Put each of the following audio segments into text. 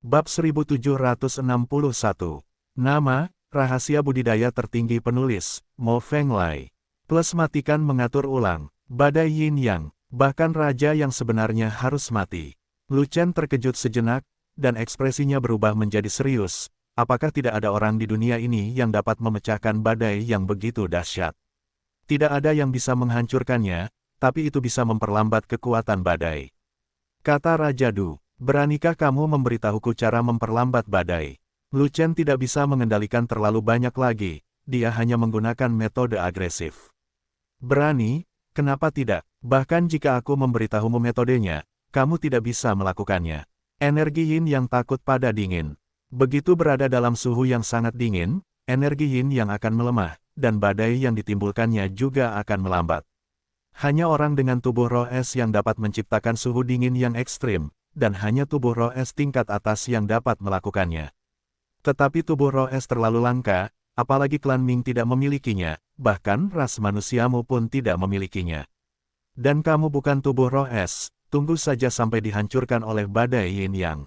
Bab 1761. Nama, rahasia budidaya tertinggi penulis, Mo Fenglai. Plus matikan mengatur ulang, badai yin yang, bahkan raja yang sebenarnya harus mati. Lu Chen terkejut sejenak, dan ekspresinya berubah menjadi serius. Apakah tidak ada orang di dunia ini yang dapat memecahkan badai yang begitu dahsyat? Tidak ada yang bisa menghancurkannya, tapi itu bisa memperlambat kekuatan badai. Kata Raja Du. Beranikah kamu memberitahuku cara memperlambat badai? Lu Chen tidak bisa mengendalikan terlalu banyak lagi, dia hanya menggunakan metode agresif. Berani? Kenapa tidak? Bahkan jika aku memberitahumu metodenya, kamu tidak bisa melakukannya. Energi yin yang takut pada dingin. Begitu berada dalam suhu yang sangat dingin, energi yin yang akan melemah, dan badai yang ditimbulkannya juga akan melambat. Hanya orang dengan tubuh roh es yang dapat menciptakan suhu dingin yang ekstrim, dan hanya tubuh roh es tingkat atas yang dapat melakukannya. Tetapi tubuh roh es terlalu langka, apalagi klan Ming tidak memilikinya, bahkan ras manusiamu pun tidak memilikinya. Dan kamu bukan tubuh roh es, tunggu saja sampai dihancurkan oleh badai yin yang.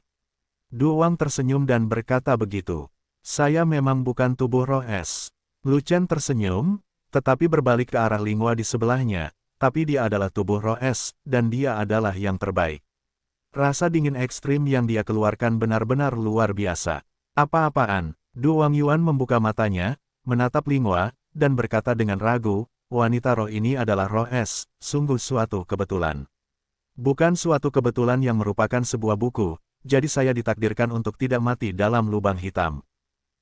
Du Wang tersenyum dan berkata begitu. Saya memang bukan tubuh roh es. Lu Chen tersenyum, tetapi berbalik ke arah Linghua di sebelahnya, tapi dia adalah tubuh roh es, dan dia adalah yang terbaik. Rasa dingin ekstrim yang dia keluarkan benar-benar luar biasa. Apa-apaan? Du Wang Yuan membuka matanya, menatap Linghua, dan berkata dengan ragu, wanita roh ini adalah roh es, sungguh suatu kebetulan. Bukan suatu kebetulan yang merupakan sebuah buku, jadi saya ditakdirkan untuk tidak mati dalam lubang hitam.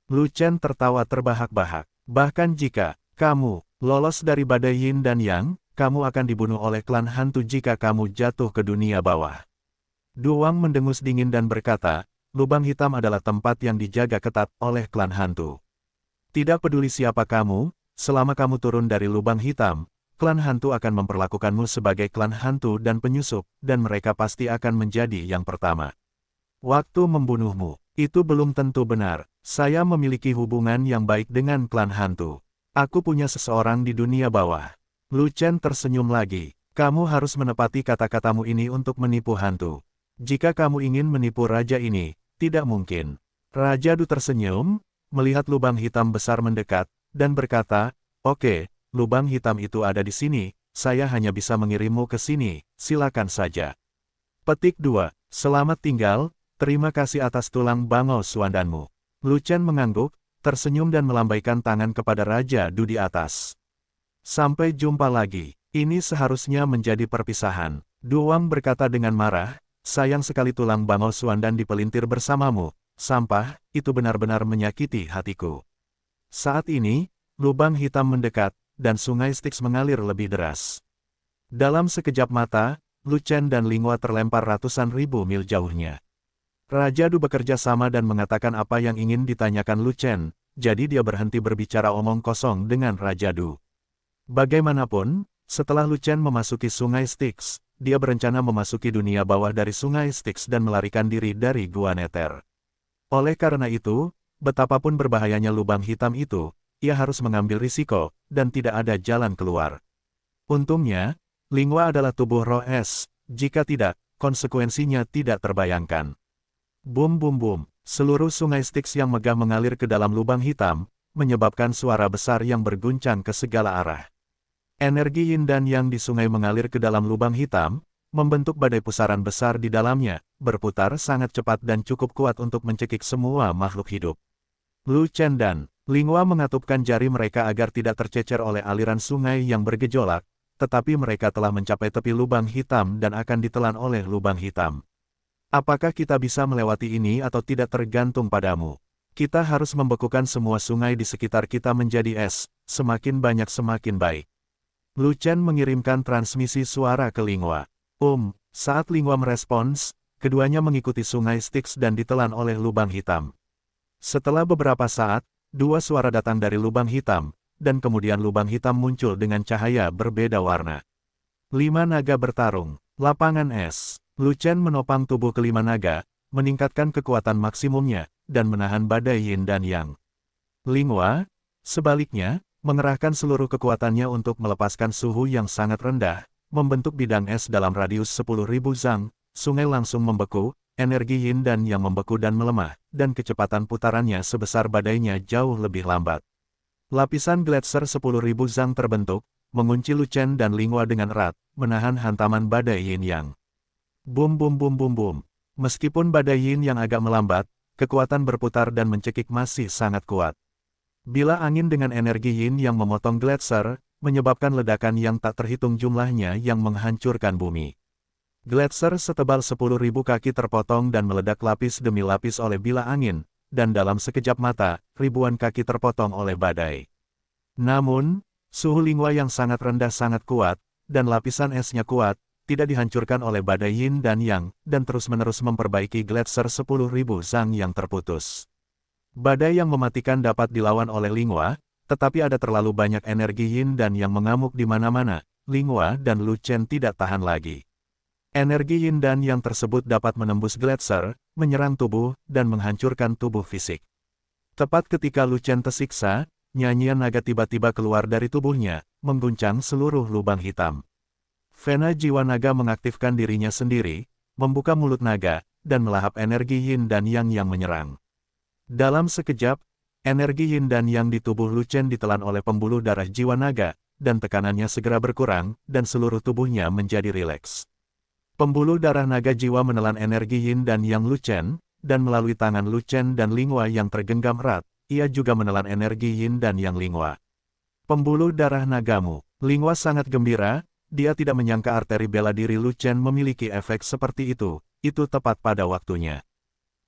Lu Chen tertawa terbahak-bahak. Bahkan jika kamu lolos dari badai yin dan yang, kamu akan dibunuh oleh klan hantu jika kamu jatuh ke dunia bawah. Du Wang mendengus dingin dan berkata, lubang hitam adalah tempat yang dijaga ketat oleh klan hantu. Tidak peduli siapa kamu, selama kamu turun dari lubang hitam, klan hantu akan memperlakukanmu sebagai klan hantu dan penyusup, dan mereka pasti akan menjadi yang pertama. Waktu membunuhmu, itu belum tentu benar. Saya memiliki hubungan yang baik dengan klan hantu. Aku punya seseorang di dunia bawah. Lu Chen tersenyum lagi. Kamu harus menepati kata-katamu ini untuk menipu hantu. Jika kamu ingin menipu raja ini, tidak mungkin. Raja Du tersenyum, melihat lubang hitam besar mendekat, dan berkata, oke, lubang hitam itu ada di sini, saya hanya bisa mengirimmu ke sini, silakan saja. Petik 2. Selamat tinggal, terima kasih atas tulang bangau suandanmu. Lu Chen mengangguk, tersenyum dan melambaikan tangan kepada Raja Du di atas. Sampai jumpa lagi, ini seharusnya menjadi perpisahan. Du Wang berkata dengan marah, sayang sekali tulang bangau suandan dipelintir bersamamu, sampah, itu benar-benar menyakiti hatiku. Saat ini, lubang hitam mendekat, dan sungai Styx mengalir lebih deras. Dalam sekejap mata, Lu Chen dan Linghua terlempar ratusan ribu mil jauhnya. Raja Du bekerja sama dan mengatakan apa yang ingin ditanyakan Lu Chen, jadi dia berhenti berbicara omong kosong dengan Raja Du. Bagaimanapun, setelah Lu Chen memasuki sungai Styx, dia berencana memasuki dunia bawah dari sungai Styx dan melarikan diri dari Gua Nether. Oleh karena itu, betapapun berbahayanya lubang hitam itu, ia harus mengambil risiko, dan tidak ada jalan keluar. Untungnya, Linghua adalah tubuh roh es, jika tidak, konsekuensinya tidak terbayangkan. Bum bum bum, seluruh sungai Styx yang megah mengalir ke dalam lubang hitam, menyebabkan suara besar yang berguncang ke segala arah. Energi yin dan yang di sungai mengalir ke dalam lubang hitam, membentuk badai pusaran besar di dalamnya, berputar sangat cepat dan cukup kuat untuk mencekik semua makhluk hidup. Lu Chen dan Linghua mengatupkan jari mereka agar tidak tercecer oleh aliran sungai yang bergejolak, tetapi mereka telah mencapai tepi lubang hitam dan akan ditelan oleh lubang hitam. Apakah kita bisa melewati ini atau tidak tergantung padamu. Kita harus membekukan semua sungai di sekitar kita menjadi es, semakin banyak semakin baik. Lu Chen mengirimkan transmisi suara ke Linghua. Saat Linghua merespons, keduanya mengikuti sungai Styx dan ditelan oleh lubang hitam. Setelah beberapa saat, dua suara datang dari lubang hitam, dan kemudian lubang hitam muncul dengan cahaya berbeda warna. 5 naga bertarung, lapangan es. Lu Chen menopang tubuh kelima naga, meningkatkan kekuatan maksimumnya, dan menahan badai yin dan yang. Linghua, sebaliknya, mengerahkan seluruh kekuatannya untuk melepaskan suhu yang sangat rendah, membentuk bidang es dalam radius 10.000 zang, sungai langsung membeku, energi yin dan yang membeku dan melemah, dan kecepatan putarannya sebesar badainya jauh lebih lambat. Lapisan gletser 10.000 zang terbentuk, mengunci Luchen dan Lingua dengan erat, menahan hantaman badai yin yang. Bum bum bum bum bum. Meskipun badai yin yang agak melambat, kekuatan berputar dan mencekik masih sangat kuat. Bila angin dengan energi yin yang memotong gletser, menyebabkan ledakan yang tak terhitung jumlahnya yang menghancurkan bumi. Gletser setebal 10.000 kaki terpotong dan meledak lapis demi lapis oleh bila angin, dan dalam sekejap mata, ribuan kaki terpotong oleh badai. Namun, suhu Lingua yang sangat rendah sangat kuat, dan lapisan esnya kuat, tidak dihancurkan oleh badai yin dan yang, dan terus-menerus memperbaiki gletser 10.000 zang yang terputus. Badai yang mematikan dapat dilawan oleh Lingua, tetapi ada terlalu banyak energi yin dan yang mengamuk di mana-mana, Lingua dan Luchen tidak tahan lagi. Energi yin dan yang tersebut dapat menembus gletser, menyerang tubuh, dan menghancurkan tubuh fisik. Tepat ketika Luchen tersiksa, nyanyian naga tiba-tiba keluar dari tubuhnya, mengguncang seluruh lubang hitam. Vena jiwa naga mengaktifkan dirinya sendiri, membuka mulut naga, dan melahap energi yin dan yang menyerang. Dalam sekejap, energi yin dan yang di tubuh Luchen ditelan oleh pembuluh darah jiwa naga, dan tekanannya segera berkurang, dan seluruh tubuhnya menjadi rileks. Pembuluh darah naga jiwa menelan energi yin dan yang Luchen, dan melalui tangan Luchen dan Lingua yang tergenggam erat, ia juga menelan energi yin dan yang Lingua. Pembuluh darah nagamu. Lingua sangat gembira, dia tidak menyangka arteri bela diri Luchen memiliki efek seperti itu tepat pada waktunya.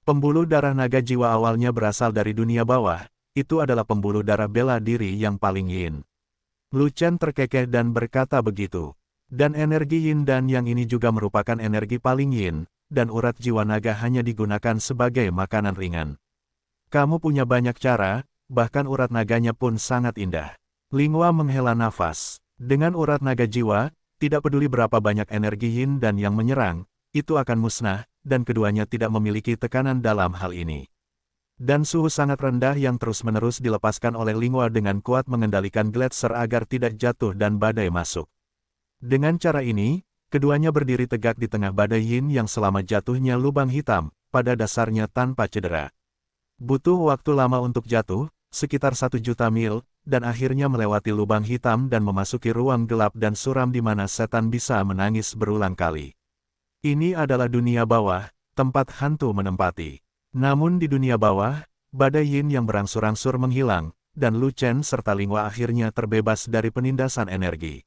Pembuluh darah naga jiwa awalnya berasal dari dunia bawah, itu adalah pembuluh darah bela diri yang paling yin. Luchen terkekeh dan berkata begitu. Dan energi yin dan yang ini juga merupakan energi paling yin, dan urat jiwa naga hanya digunakan sebagai makanan ringan. Kamu punya banyak cara, bahkan urat naganya pun sangat indah. Lingua menghela nafas. Dengan urat naga jiwa, tidak peduli berapa banyak energi yin dan yang menyerang, itu akan musnah, dan keduanya tidak memiliki tekanan dalam hal ini. Dan suhu sangat rendah yang terus-menerus dilepaskan oleh Lingua dengan kuat mengendalikan gletser agar tidak jatuh dan badai masuk. Dengan cara ini, keduanya berdiri tegak di tengah badai yin yang selama jatuhnya lubang hitam, pada dasarnya tanpa cedera. Butuh waktu lama untuk jatuh, sekitar 1 juta mil, dan akhirnya melewati lubang hitam dan memasuki ruang gelap dan suram di mana setan bisa menangis berulang kali. Ini adalah dunia bawah, tempat hantu menempati. Namun di dunia bawah, badai yin yang berangsur-angsur menghilang, dan Luchen serta Lingua akhirnya terbebas dari penindasan energi.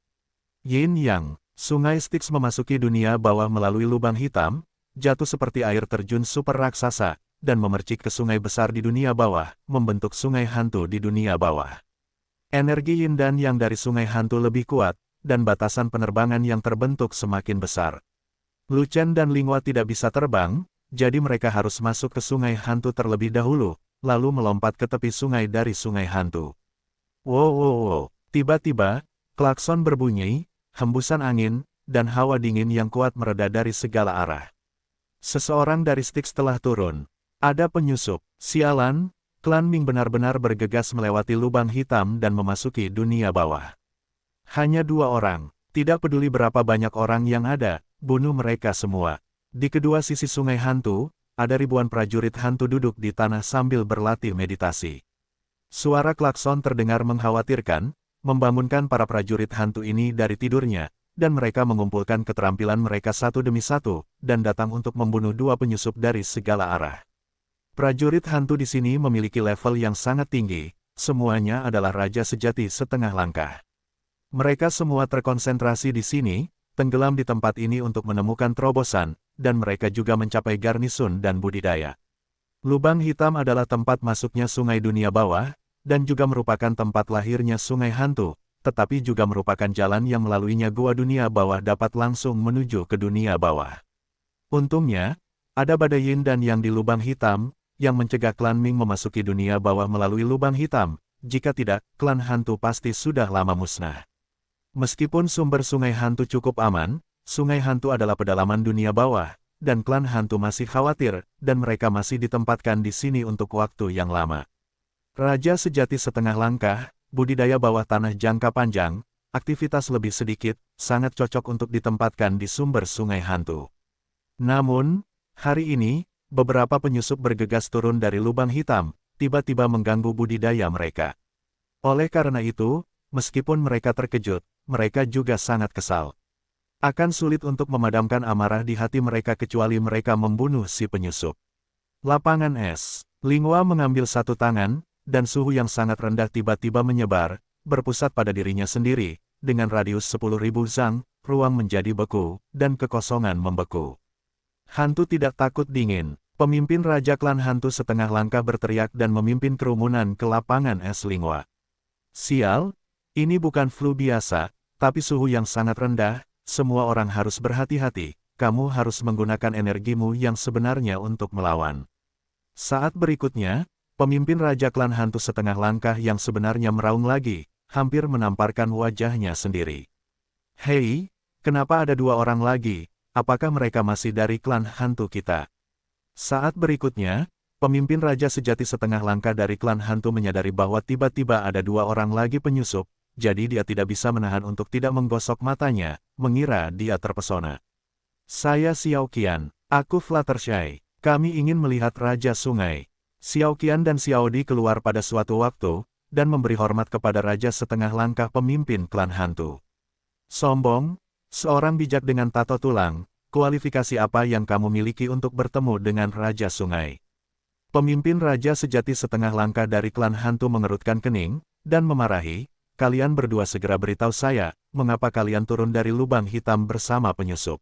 Yin Yang, sungai Styx memasuki dunia bawah melalui lubang hitam, jatuh seperti air terjun super raksasa, dan memercik ke sungai besar di dunia bawah, membentuk sungai hantu di dunia bawah. Energi yin dan yang dari sungai hantu lebih kuat, dan batasan penerbangan yang terbentuk semakin besar. Luchen dan Lingua tidak bisa terbang, jadi mereka harus masuk ke sungai hantu terlebih dahulu, lalu melompat ke tepi sungai dari sungai hantu. Wow wow wow, tiba-tiba, klakson berbunyi, hembusan angin, dan hawa dingin yang kuat mereda dari segala arah. Seseorang dari Styx telah turun. Ada penyusup. Sialan, klan Ming benar-benar bergegas melewati lubang hitam dan memasuki dunia bawah. Hanya 2 orang. Tidak peduli berapa banyak orang yang ada, bunuh mereka semua. Di kedua sisi sungai hantu, ada ribuan prajurit hantu duduk di tanah sambil berlatih meditasi. Suara klakson terdengar mengkhawatirkan, membangunkan para prajurit hantu ini dari tidurnya, dan mereka mengumpulkan keterampilan mereka satu demi satu, dan datang untuk membunuh 2 penyusup dari segala arah. Prajurit hantu di sini memiliki level yang sangat tinggi, semuanya adalah raja sejati setengah langkah. Mereka semua terkonsentrasi di sini, tenggelam di tempat ini untuk menemukan terobosan, dan mereka juga mencapai garnisun dan budidaya. Lubang hitam adalah tempat masuknya sungai dunia bawah, dan juga merupakan tempat lahirnya sungai hantu, tetapi juga merupakan jalan yang melaluinya gua dunia bawah dapat langsung menuju ke dunia bawah. Untungnya, ada badai yin dan yang di lubang hitam, yang mencegah klan Ming memasuki dunia bawah melalui lubang hitam, jika tidak, klan hantu pasti sudah lama musnah. Meskipun sumber sungai hantu cukup aman, sungai hantu adalah pedalaman dunia bawah, dan klan hantu masih khawatir, dan mereka masih ditempatkan di sini untuk waktu yang lama. Raja sejati setengah langkah, budidaya bawah tanah jangka panjang, aktivitas lebih sedikit, sangat cocok untuk ditempatkan di sumber sungai hantu. Namun, Hari ini, beberapa penyusup bergegas turun dari lubang hitam, tiba-tiba mengganggu budidaya mereka. Oleh karena itu, meskipun mereka terkejut, mereka juga sangat kesal. Akan sulit untuk memadamkan amarah di hati mereka kecuali mereka membunuh si penyusup. Lapangan es. Linghua mengambil satu tangan, dan suhu yang sangat rendah tiba-tiba menyebar, berpusat pada dirinya sendiri, dengan radius 10.000 zang, ruang menjadi beku, dan kekosongan membeku. Hantu tidak takut dingin. Pemimpin Raja Klan Hantu setengah langkah berteriak dan memimpin kerumunan ke lapangan es Linghua. Sial, ini bukan flu biasa, tapi suhu yang sangat rendah, semua orang harus berhati-hati, kamu harus menggunakan energimu yang sebenarnya untuk melawan. Saat berikutnya, pemimpin Raja Klan Hantu setengah langkah yang sebenarnya meraung lagi, hampir menamparkan wajahnya sendiri. Hei, kenapa ada dua orang lagi? Apakah mereka masih dari klan hantu kita? Saat berikutnya, pemimpin Raja Sejati setengah langkah dari klan hantu menyadari bahwa tiba-tiba ada dua orang lagi penyusup, jadi dia tidak bisa menahan untuk tidak menggosok matanya, mengira dia terpesona. Saya Xiao Qian, aku Fluttershy, kami ingin melihat Raja Sungai. Xiao Qian dan Xiao Di keluar pada suatu waktu, dan memberi hormat kepada Raja setengah langkah pemimpin klan hantu. Sombong, seorang bijak dengan tato tulang, kualifikasi apa yang kamu miliki untuk bertemu dengan Raja Sungai? Pemimpin Raja Sejati setengah langkah dari klan hantu mengerutkan kening, dan memarahi, kalian berdua segera beritahu saya, mengapa kalian turun dari lubang hitam bersama penyusup.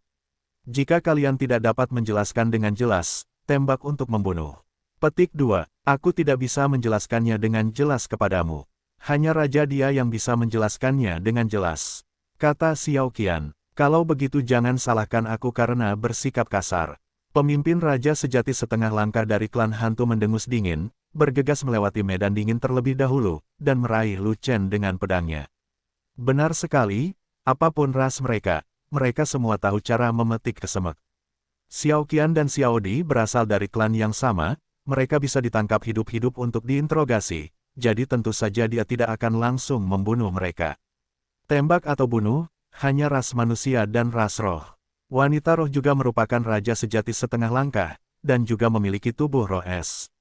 Jika kalian tidak dapat menjelaskan dengan jelas, tembak untuk membunuh. Petik 2. Aku tidak bisa menjelaskannya dengan jelas kepadamu. Hanya Raja Dia yang bisa menjelaskannya dengan jelas. Kata Xiao Qian. Kalau begitu jangan salahkan aku karena bersikap kasar. Pemimpin Raja Sejati setengah langkah dari klan hantu mendengus dingin, bergegas melewati medan dingin terlebih dahulu, dan meraih Lu Chen dengan pedangnya. Benar sekali, apapun ras mereka semua tahu cara memetik kesemek. Xiao Qian dan Xiao Di berasal dari klan yang sama, mereka bisa ditangkap hidup-hidup untuk diinterogasi, jadi tentu saja dia tidak akan langsung membunuh mereka. Tembak atau bunuh, hanya ras manusia dan ras roh. Wanita roh juga merupakan Raja Sejati setengah langkah, dan juga memiliki tubuh roh es.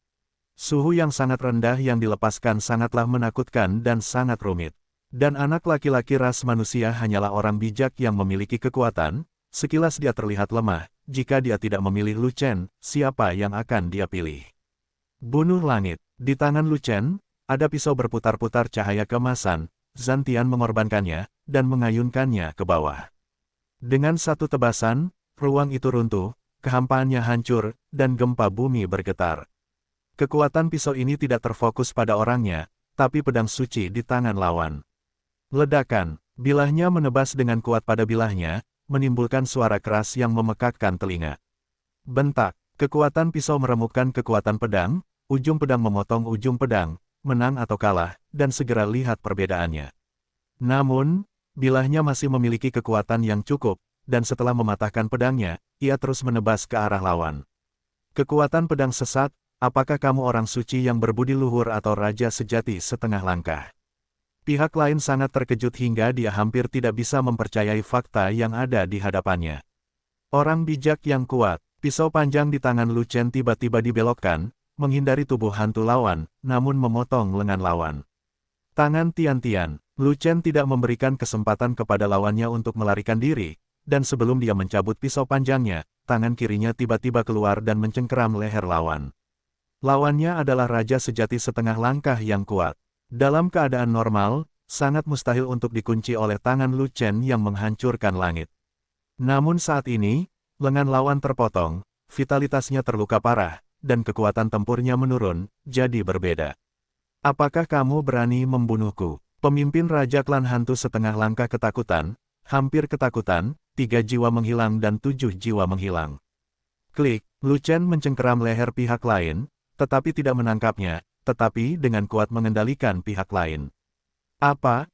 Suhu yang sangat rendah yang dilepaskan sangatlah menakutkan dan sangat rumit. Dan anak laki-laki ras manusia hanyalah orang bijak yang memiliki kekuatan, sekilas dia terlihat lemah, jika dia tidak memilih Lu Chen, siapa yang akan dia pilih? Bunuh langit. Di tangan Lu Chen, ada pisau berputar-putar cahaya keemasan, Zantian mengorbankannya, dan mengayunkannya ke bawah. Dengan satu tebasan, ruang itu runtuh, kehampaannya hancur, dan gempa bumi bergetar. Kekuatan pisau ini tidak terfokus pada orangnya, tapi pedang suci di tangan lawan. Ledakan, bilahnya menebas dengan kuat pada bilahnya, menimbulkan suara keras yang memekakkan telinga. Bentak, kekuatan pisau meremukkan kekuatan pedang, ujung pedang memotong ujung pedang, menang atau kalah, dan segera lihat perbedaannya. Namun, bilahnya masih memiliki kekuatan yang cukup, dan setelah mematahkan pedangnya, ia terus menebas ke arah lawan. Kekuatan pedang sesat, apakah kamu orang suci yang berbudi luhur atau Raja Sejati setengah langkah? Pihak lain sangat terkejut hingga dia hampir tidak bisa mempercayai fakta yang ada di hadapannya. Orang bijak yang kuat, pisau panjang di tangan Lu Chen tiba-tiba dibelokkan, menghindari tubuh hantu lawan, namun memotong lengan lawan. Tangan Tian-Tian, Lu Chen tidak memberikan kesempatan kepada lawannya untuk melarikan diri, dan sebelum dia mencabut pisau panjangnya, tangan kirinya tiba-tiba keluar dan mencengkeram leher lawan. Lawannya adalah Raja Sejati setengah langkah yang kuat. Dalam keadaan normal, sangat mustahil untuk dikunci oleh tangan Lu Chen yang menghancurkan langit. Namun saat ini, lengan lawan terpotong, vitalitasnya terluka parah, dan kekuatan tempurnya menurun, jadi berbeda. Apakah kamu berani membunuhku? Pemimpin Raja Klan Hantu setengah langkah ketakutan, hampir ketakutan, 3 jiwa menghilang dan 7 jiwa menghilang. Klik, Lu Chen mencengkeram leher pihak lain, tetapi tidak menangkapnya, tetapi dengan kuat mengendalikan pihak lain. Apa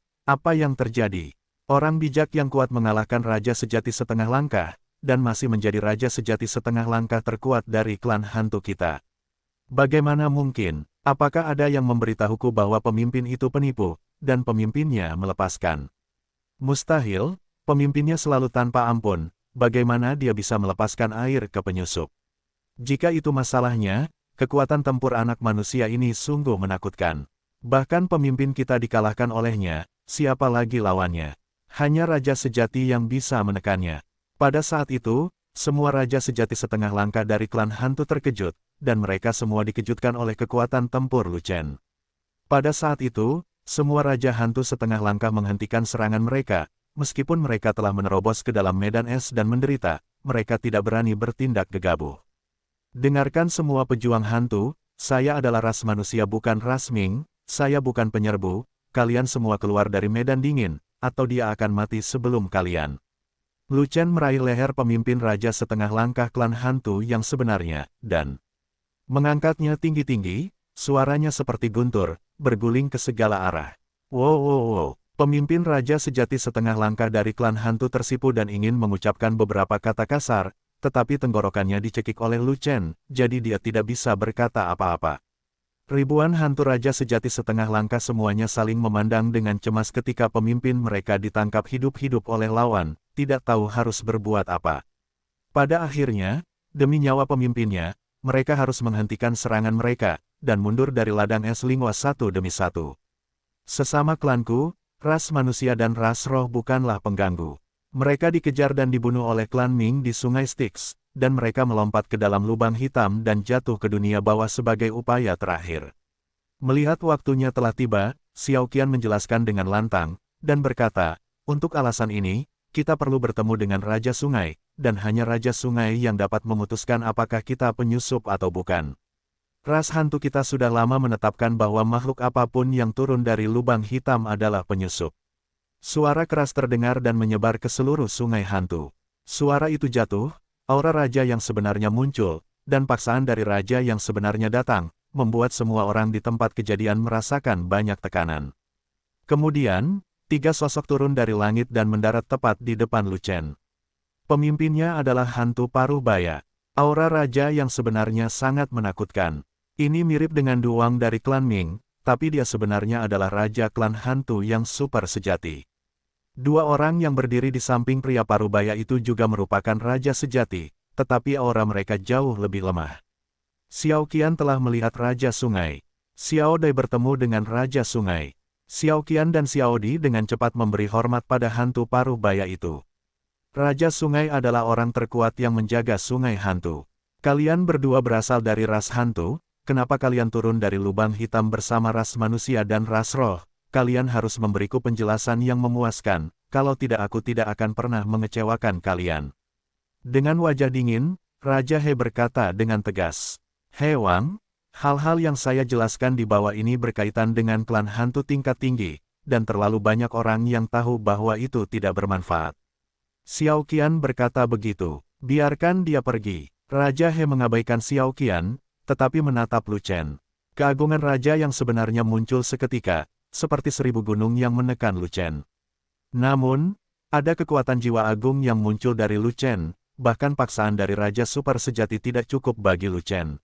yang terjadi? Orang bijak yang kuat mengalahkan Raja Sejati setengah langkah, dan masih menjadi Raja Sejati setengah langkah terkuat dari klan hantu kita. Bagaimana mungkin? Apakah ada yang memberitahuku bahwa pemimpin itu penipu, dan pemimpinnya melepaskan? Mustahil, pemimpinnya selalu tanpa ampun, bagaimana dia bisa melepaskan air ke penyusup? Jika itu masalahnya, kekuatan tempur anak manusia ini sungguh menakutkan. Bahkan pemimpin kita dikalahkan olehnya, siapa lagi lawannya? Hanya raja sejati yang bisa menekannya. Pada saat itu, semua raja sejati setengah langkah dari klan hantu terkejut, dan mereka semua dikejutkan oleh kekuatan tempur Lu Chen. Pada saat itu, semua raja hantu setengah langkah menghentikan serangan mereka, meskipun mereka telah menerobos ke dalam medan es dan menderita, mereka tidak berani bertindak gegabah. Dengarkan semua pejuang hantu, saya adalah ras manusia bukan ras Ming, saya bukan penyerbu, kalian semua keluar dari medan dingin, atau dia akan mati sebelum kalian. Lu Chen meraih leher pemimpin raja setengah langkah klan hantu yang sebenarnya, dan mengangkatnya tinggi-tinggi, suaranya seperti guntur, berguling ke segala arah. Wow, wow, wow. Pemimpin raja sejati setengah langkah dari klan hantu tersipu dan ingin mengucapkan beberapa kata kasar, tetapi tenggorokannya dicekik oleh Lu Chen, jadi dia tidak bisa berkata apa-apa. Ribuan hantu raja sejati setengah langkah semuanya saling memandang dengan cemas ketika pemimpin mereka ditangkap hidup-hidup oleh lawan, tidak tahu harus berbuat apa. Pada akhirnya, demi nyawa pemimpinnya, mereka harus menghentikan serangan mereka, dan mundur dari ladang es Lingua satu demi satu. Sesama klanku, ras manusia dan ras roh bukanlah pengganggu. Mereka dikejar dan dibunuh oleh klan Ming di Sungai Styx, dan mereka melompat ke dalam lubang hitam dan jatuh ke dunia bawah sebagai upaya terakhir. Melihat waktunya telah tiba, Xiao Qian menjelaskan dengan lantang, dan berkata, untuk alasan ini, kita perlu bertemu dengan Raja Sungai, dan hanya Raja Sungai yang dapat memutuskan apakah kita penyusup atau bukan. Ras hantu kita sudah lama menetapkan bahwa makhluk apapun yang turun dari lubang hitam adalah penyusup. Suara keras terdengar dan menyebar ke seluruh sungai hantu. Suara itu jatuh, aura raja yang sebenarnya muncul, dan paksaan dari raja yang sebenarnya datang, membuat semua orang di tempat kejadian merasakan banyak tekanan. Kemudian, 3 sosok turun dari langit dan mendarat tepat di depan Lu Chen. Pemimpinnya adalah hantu paruh baya. Aura raja yang sebenarnya sangat menakutkan. Ini mirip dengan Duang dari klan Ming, tapi dia sebenarnya adalah raja klan hantu yang super sejati. 2 orang yang berdiri di samping pria parubaya itu juga merupakan raja sejati, tetapi aura mereka jauh lebih lemah. Xiao Qian telah melihat Raja Sungai. Xiao Dai bertemu dengan Raja Sungai. Xiao Qian dan Xiao Di dengan cepat memberi hormat pada hantu parubaya itu. Raja Sungai adalah orang terkuat yang menjaga sungai hantu. Kalian berdua berasal dari ras hantu, kenapa kalian turun dari lubang hitam bersama ras manusia dan ras roh? Kalian harus memberiku penjelasan yang memuaskan, kalau tidak aku tidak akan pernah mengecewakan kalian. Dengan wajah dingin, Raja He berkata dengan tegas. He Wang, hal-hal yang saya jelaskan di bawah ini berkaitan dengan klan hantu tingkat tinggi, dan terlalu banyak orang yang tahu bahwa itu tidak bermanfaat. Xiao Qian berkata begitu, biarkan dia pergi. Raja He mengabaikan Xiao Qian, tetapi menatap Lu Chen. Keagungan raja yang sebenarnya muncul seketika, seperti 1000 gunung yang menekan Lu Chen. Namun, ada kekuatan jiwa agung yang muncul dari Lu Chen, bahkan paksaan dari Raja Super Sejati tidak cukup bagi Lu Chen.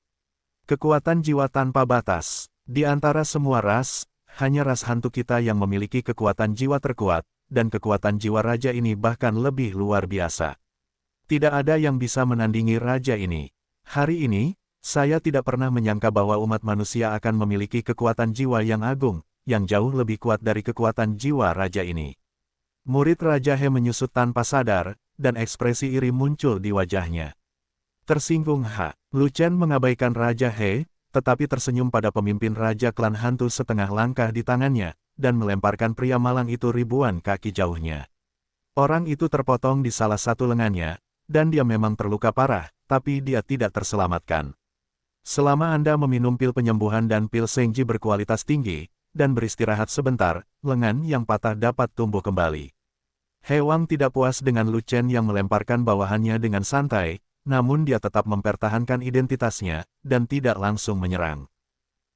Kekuatan jiwa tanpa batas. Di antara semua ras, hanya ras hantu kita yang memiliki kekuatan jiwa terkuat, dan kekuatan jiwa raja ini bahkan lebih luar biasa. Tidak ada yang bisa menandingi raja ini. Hari ini, saya tidak pernah menyangka bahwa umat manusia akan memiliki kekuatan jiwa yang agung, yang jauh lebih kuat dari kekuatan jiwa raja ini. Murid Raja He menyusut tanpa sadar, dan ekspresi iri muncul di wajahnya. Tersinggung Lu Chen mengabaikan Raja He, tetapi tersenyum pada pemimpin Raja Klan Hantu setengah langkah di tangannya, dan melemparkan pria malang itu ribuan kaki jauhnya. Orang itu terpotong di salah satu lengannya, dan dia memang terluka parah, tapi dia tidak terselamatkan. Selama Anda meminum pil penyembuhan dan pil Shengji berkualitas tinggi, dan beristirahat sebentar, lengan yang patah dapat tumbuh kembali. He Wang tidak puas dengan Lu Chen yang melemparkan bawahannya dengan santai, namun dia tetap mempertahankan identitasnya, dan tidak langsung menyerang.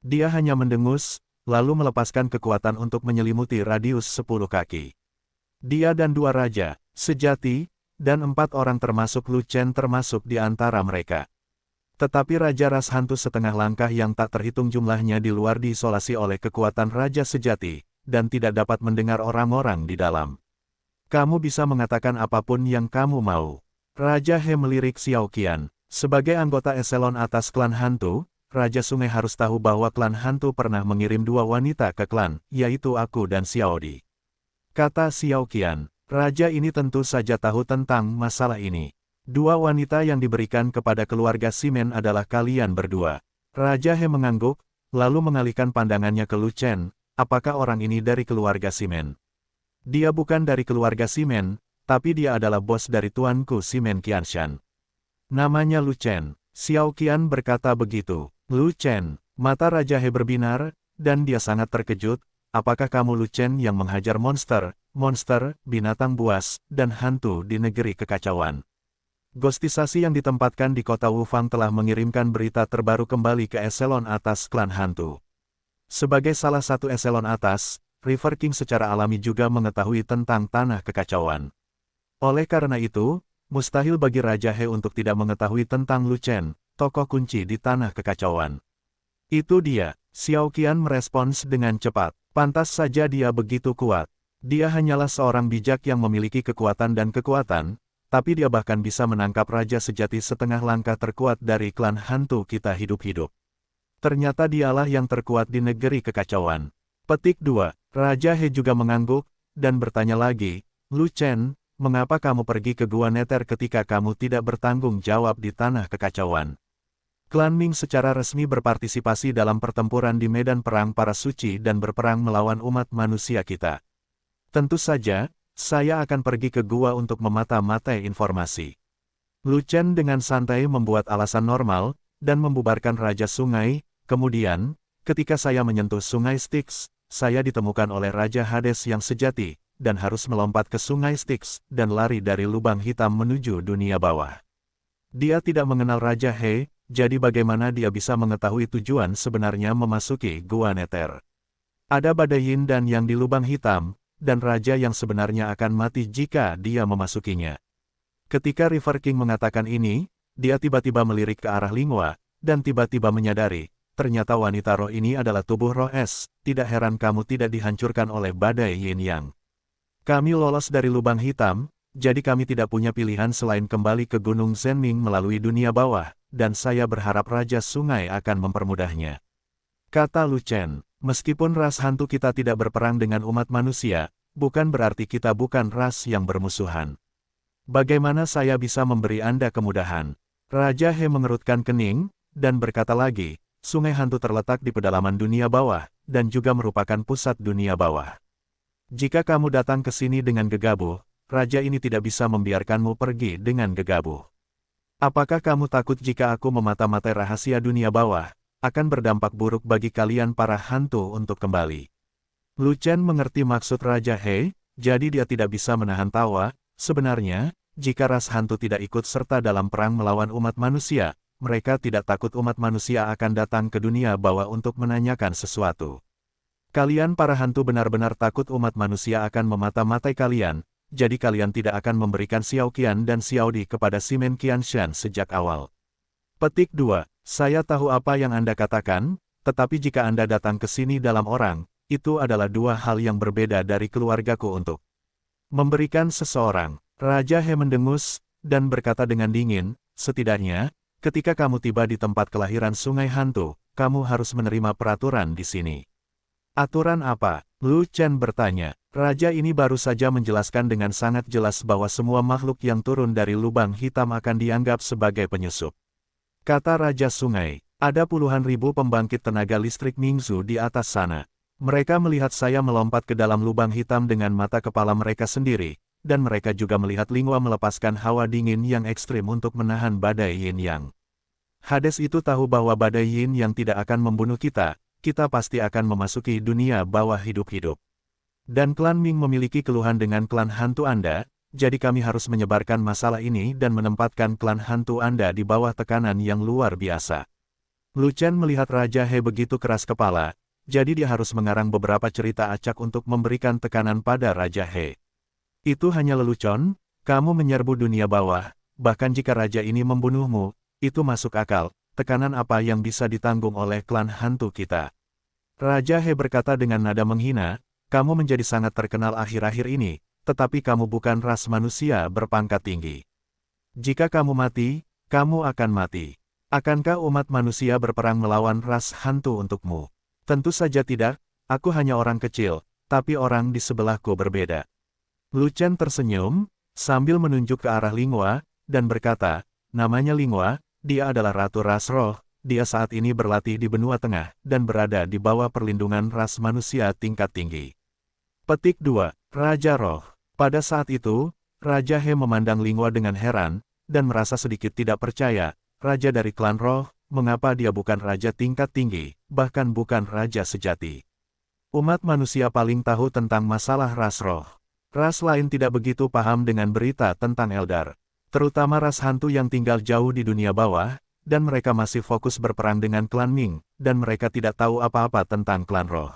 Dia hanya mendengus, lalu melepaskan kekuatan untuk menyelimuti radius 10 kaki. Dia dan 2 raja, sejati, dan 4 orang termasuk Lu Chen termasuk di antara mereka. Tetapi Raja Ras Hantu setengah langkah yang tak terhitung jumlahnya di luar diisolasi oleh kekuatan Raja Sejati, dan tidak dapat mendengar orang-orang di dalam. Kamu bisa mengatakan apapun yang kamu mau. Raja He melirik Xiao Qian. Sebagai anggota eselon atas klan hantu, Raja Sungai harus tahu bahwa klan hantu pernah mengirim 2 wanita ke klan, yaitu aku dan Xiaodi. Kata Xiao Qian, raja ini tentu saja tahu tentang masalah ini. 2 wanita yang diberikan kepada keluarga Simen adalah kalian berdua. Raja He mengangguk, lalu mengalihkan pandangannya ke Lu Chen, apakah orang ini dari keluarga Simen? Dia bukan dari keluarga Simen, tapi dia adalah bos dari tuanku Simen Qianshan. Namanya Lu Chen. Xiao Qian berkata begitu. Lu Chen, mata Raja He berbinar, dan dia sangat terkejut. Apakah kamu Lu Chen yang menghajar monster, binatang buas, dan hantu di negeri kekacauan? Gostisasi yang ditempatkan di kota Wufang telah mengirimkan berita terbaru kembali ke eselon atas klan hantu. Sebagai salah satu eselon atas, River King secara alami juga mengetahui tentang tanah kekacauan. Oleh karena itu, mustahil bagi Raja He untuk tidak mengetahui tentang Lu Chen, tokoh kunci di tanah kekacauan. Itu dia, Xiao Qian merespons dengan cepat. Pantas saja dia begitu kuat. Dia hanyalah seorang bijak yang memiliki kekuatan dan kekuatan, tapi dia bahkan bisa menangkap raja sejati setengah langkah terkuat dari klan hantu kita hidup-hidup. Ternyata dialah yang terkuat di negeri kekacauan. Petik 2. Raja He juga mengangguk, dan bertanya lagi, Lu Chen, mengapa kamu pergi ke Gua Neter ketika kamu tidak bertanggung jawab di tanah kekacauan? Klan Ming secara resmi berpartisipasi dalam pertempuran di medan perang para suci dan berperang melawan umat manusia kita. Tentu saja, saya akan pergi ke gua untuk memata-matai informasi. Lu Chen dengan santai membuat alasan normal, dan membubarkan Raja Sungai. Kemudian, ketika saya menyentuh Sungai Styx, saya ditemukan oleh Raja Hades yang sejati, dan harus melompat ke Sungai Styx, dan lari dari lubang hitam menuju dunia bawah. Dia tidak mengenal Raja He, jadi bagaimana dia bisa mengetahui tujuan sebenarnya memasuki Gua Neter? Ada badai yin dan yang di lubang hitam, dan raja yang sebenarnya akan mati jika dia memasukinya. Ketika River King mengatakan ini, dia tiba-tiba melirik ke arah Lingua, dan tiba-tiba menyadari, ternyata wanita roh ini adalah tubuh roh es, tidak heran kamu tidak dihancurkan oleh badai yin yang. Kami lolos dari lubang hitam, jadi kami tidak punya pilihan selain kembali ke Gunung Zhenming melalui dunia bawah, dan saya berharap Raja Sungai akan mempermudahnya. Kata Lu Chen, meskipun ras hantu kita tidak berperang dengan umat manusia, bukan berarti kita bukan ras yang bermusuhan. Bagaimana saya bisa memberi Anda kemudahan? Raja He mengerutkan kening, dan berkata lagi, sungai hantu terletak di pedalaman dunia bawah, dan juga merupakan pusat dunia bawah. Jika kamu datang ke sini dengan gegabah, raja ini tidak bisa membiarkanmu pergi dengan gegabah. Apakah kamu takut jika aku memata-matai rahasia dunia bawah, akan berdampak buruk bagi kalian para hantu untuk kembali? Lu Chen mengerti maksud Raja He, jadi dia tidak bisa menahan tawa. Sebenarnya, jika ras hantu tidak ikut serta dalam perang melawan umat manusia, mereka tidak takut umat manusia akan datang ke dunia bawah untuk menanyakan sesuatu. Kalian para hantu benar-benar takut umat manusia akan memata-matai kalian, jadi kalian tidak akan memberikan Xiao Qian dan Xiaodi kepada Simen Qianshan sejak awal. Petik 2. Saya tahu apa yang Anda katakan, tetapi jika Anda datang ke sini dalam orang, itu adalah 2 hal yang berbeda dari keluargaku untuk memberikan seseorang. Raja He mendengus, dan berkata dengan dingin, setidaknya, ketika kamu tiba di tempat kelahiran sungai hantu, kamu harus menerima peraturan di sini. Aturan apa? Lu Chen bertanya. Raja ini baru saja menjelaskan dengan sangat jelas bahwa semua makhluk yang turun dari lubang hitam akan dianggap sebagai penyusup. Kata Raja Sungai, ada puluhan ribu pembangkit tenaga listrik Mingzu di atas sana. Mereka melihat saya melompat ke dalam lubang hitam dengan mata kepala mereka sendiri, dan mereka juga melihat Lingua melepaskan hawa dingin yang ekstrim untuk menahan badai yin yang. Hades itu tahu bahwa badai yin yang tidak akan membunuh kita pasti akan memasuki dunia bawah hidup-hidup. Dan klan Ming memiliki keluhan dengan klan hantu Anda, jadi kami harus menyebarkan masalah ini dan menempatkan klan hantu Anda di bawah tekanan yang luar biasa. Lu Chen melihat Raja He begitu keras kepala, jadi dia harus mengarang beberapa cerita acak untuk memberikan tekanan pada Raja He. Itu hanya lelucon, kamu menyerbu dunia bawah, bahkan jika raja ini membunuhmu, itu masuk akal. Tekanan apa yang bisa ditanggung oleh klan hantu kita? Raja He berkata dengan nada menghina, kamu menjadi sangat terkenal akhir-akhir ini, tetapi kamu bukan ras manusia berpangkat tinggi. Jika kamu mati, Kamu akan mati. Akankah umat manusia berperang melawan ras hantu untukmu? Tentu saja tidak, aku hanya orang kecil, tapi orang di sebelahku berbeda. Lu Chen tersenyum, sambil menunjuk ke arah Linghua, dan berkata, namanya Linghua, dia adalah Ratu Ras Roh, dia saat ini berlatih di benua tengah, dan berada di bawah perlindungan ras manusia tingkat tinggi. Petik 2. Raja Roh. Pada saat itu, Raja He memandang Linghua dengan heran, dan merasa sedikit tidak percaya, Raja dari klan Roh, mengapa dia bukan Raja tingkat tinggi, bahkan bukan Raja sejati. Umat manusia paling tahu tentang masalah ras Roh. Ras lain tidak begitu paham dengan berita tentang Eldar, terutama ras hantu yang tinggal jauh di dunia bawah, dan mereka masih fokus berperang dengan klan Ming, dan mereka tidak tahu apa-apa tentang klan Roh.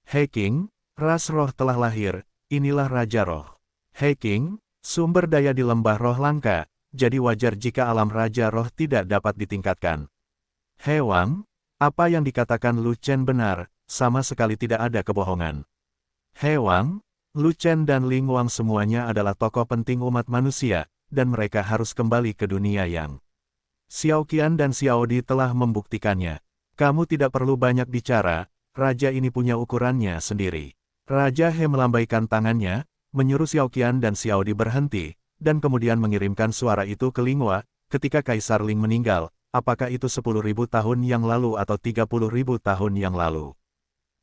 Hei King, ras Roh telah lahir, inilah Raja Roh. Hei King, sumber daya di lembah roh langka, jadi wajar jika alam Raja Roh tidak dapat ditingkatkan. Hei Wang, apa yang dikatakan Lu Chen benar, sama sekali tidak ada kebohongan. Hei Wang, Lu Chen dan Ling Wang semuanya adalah tokoh penting umat manusia, dan mereka harus kembali ke dunia yang. Xiao Qian dan Xiao Di telah membuktikannya. Kamu tidak perlu banyak bicara, raja ini punya ukurannya sendiri. Raja He melambaikan tangannya, menyuruh Xiao Qian dan Xiao Di berhenti, dan kemudian mengirimkan suara itu ke Linghua, ketika Kaisar Ling meninggal, apakah itu 10.000 tahun yang lalu atau 30.000 tahun yang lalu.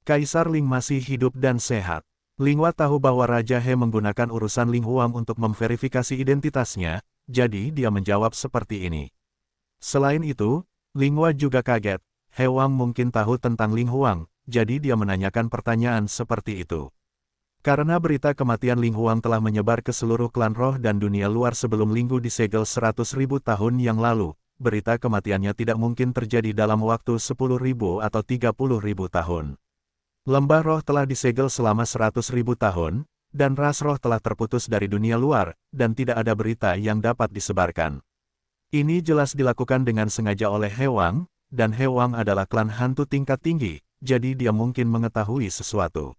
Kaisar Ling masih hidup dan sehat. Linghua tahu bahwa Raja He menggunakan urusan Ling Huang untuk memverifikasi identitasnya, jadi dia menjawab seperti ini. Selain itu, Linghua juga kaget, He Wang mungkin tahu tentang Ling Huang, jadi dia menanyakan pertanyaan seperti itu. Karena berita kematian Ling Huang telah menyebar ke seluruh klan roh dan dunia luar sebelum Linggu disegel 100.000 tahun yang lalu, berita kematiannya tidak mungkin terjadi dalam waktu 10.000 atau 30.000 tahun. Lembah roh telah disegel selama 100.000 tahun, dan ras roh telah terputus dari dunia luar, dan tidak ada berita yang dapat disebarkan. Ini jelas dilakukan dengan sengaja oleh He Wang, dan He Wang adalah klan hantu tingkat tinggi, jadi dia mungkin mengetahui sesuatu.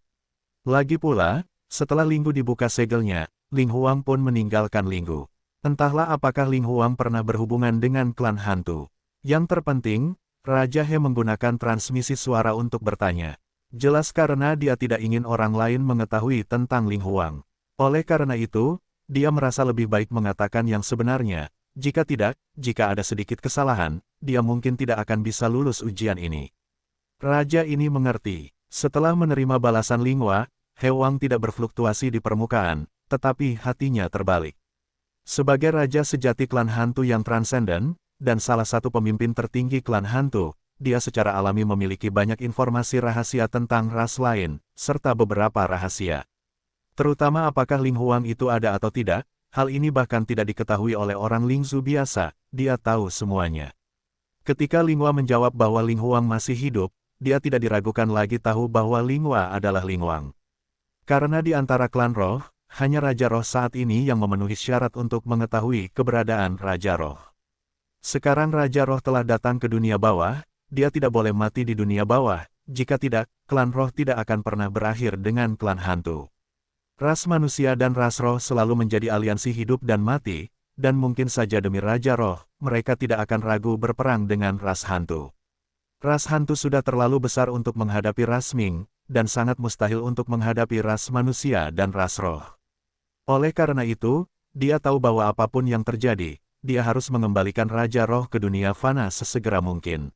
Lagi pula, setelah Linggu dibuka segelnya, Ling Huang pun meninggalkan Linggu. Entahlah apakah Ling Huang pernah berhubungan dengan klan hantu. Yang terpenting, Raja He menggunakan transmisi suara untuk bertanya. Jelas karena dia tidak ingin orang lain mengetahui tentang Ling Huang. Oleh karena itu, dia merasa lebih baik mengatakan yang sebenarnya. Jika tidak, jika ada sedikit kesalahan, dia mungkin tidak akan bisa lulus ujian ini. Raja ini mengerti. Setelah menerima balasan Linghua, He Wang tidak berfluktuasi di permukaan, tetapi hatinya terbalik. Sebagai raja sejati klan hantu yang transenden, dan salah satu pemimpin tertinggi klan hantu, dia secara alami memiliki banyak informasi rahasia tentang ras lain, serta beberapa rahasia. Terutama apakah Ling Huang itu ada atau tidak, hal ini bahkan tidak diketahui oleh orang Lingzu biasa, dia tahu semuanya. Ketika Linghua menjawab bahwa Ling Huang masih hidup, dia tidak diragukan lagi tahu bahwa Linghua adalah Ling Huang. Karena di antara klan roh, hanya Raja Roh saat ini yang memenuhi syarat untuk mengetahui keberadaan Raja Roh. Sekarang Raja Roh telah datang ke dunia bawah, dia tidak boleh mati di dunia bawah, jika tidak, klan roh tidak akan pernah berakhir dengan klan hantu. Ras manusia dan ras roh selalu menjadi aliansi hidup dan mati, dan mungkin saja demi Raja Roh, mereka tidak akan ragu berperang dengan ras hantu. Ras hantu sudah terlalu besar untuk menghadapi ras Ming, dan sangat mustahil untuk menghadapi ras manusia dan ras roh. Oleh karena itu, dia tahu bahwa apapun yang terjadi, dia harus mengembalikan Raja Roh ke dunia fana sesegera mungkin.